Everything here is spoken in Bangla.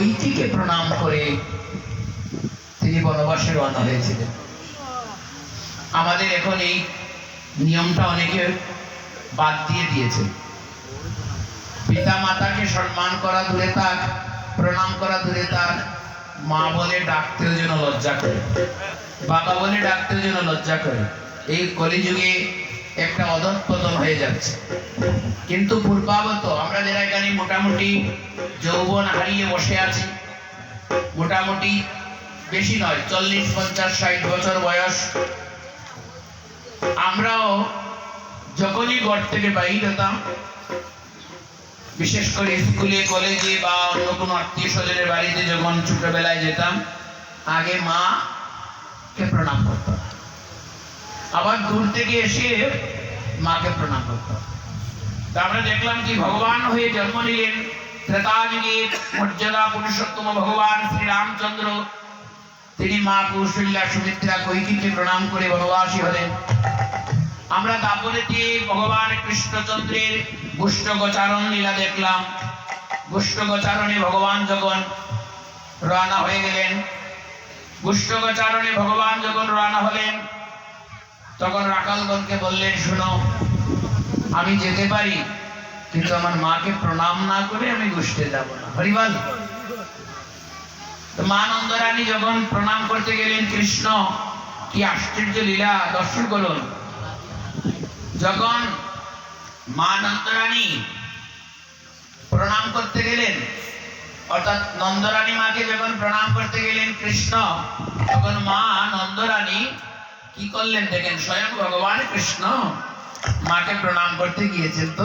কৈকেয়ীকে প্রণাম করে তিনি বনবাসে রওনা হয়েছিলেন। আমাদের এখন এই নিয়মটা অনেকে বাদ দিয়ে দিয়েছে। পিতা মাতাকে সম্মান করা দূরে থাক, প্রণাম করা দূরে থাক, মা বলে ডাকতেও যেন লজ্জা করে, বাবা বলে ডাকতেও যেন লজ্জা করে। এই কলিযুগে একটা অধঃপতন হয়ে যাচ্ছে। কিন্তু পূর্বাবত আমরা যারা এখানে মোটামুটি যৌবন হারিয়ে বসে আছি, মোটামুটি বেশি নয় 40, 50, 60 বছর বয়স, আমরাও যখনই ঘর থেকে বাইর হতাম, বিশেষ করে স্কুলে কলেজে বা অন্য কোনো আত্মীয় স্বজনের বাড়িতে যখন ছোটবেলায় যেতাম, আগে মা কে প্রণাম করতাম, আবার দূর থেকে এসে মাকে প্রণাম করতাম। তা আমরা দেখলাম কি ভগবান হয়ে জন্ম নিলেন ত্রেতা যুগে মর্যাদা পুরুষোত্তম ভগবান শ্রী রামচন্দ্র, তিনি মা কৌশল্যা সুমিত্রা কৈকেয়ীকে প্রণাম করে বনবাসী হলেন। আমরা দাপরেতে ভগবান কৃষ্ণচন্দ্রের গোষ্ঠগোচারণ লীলা দেখলাম। গোষ্ঠগোচারণে ভগবান যখন রওনা হয়ে গেলেন, গোষ্ঠগোচারণে ভগবান যখন রওনা হলেন, তখন রাখালগণকে বললেন, শুনো, আমি যেতে পারি, কিন্তু আমার মাকে প্রণাম না করে আমি গোষ্ঠে যাব না। হরিবল। মা নন্দরানী যখন প্রণাম করতে গেলেন, কৃষ্ণ কি আশ্চর্য লীলা দর্শন করুন। যখন মা নন্দরানী প্রণাম করতে গেলেন, অর্থাৎ নন্দরানী মাকে যখন প্রণাম করতে গেলেন কৃষ্ণ, তখন মা নন্দরানী কি করলেন দেখেন, স্বয়ং ভগবান কৃষ্ণ মাকে প্রণাম করতে গিয়েছেন। তো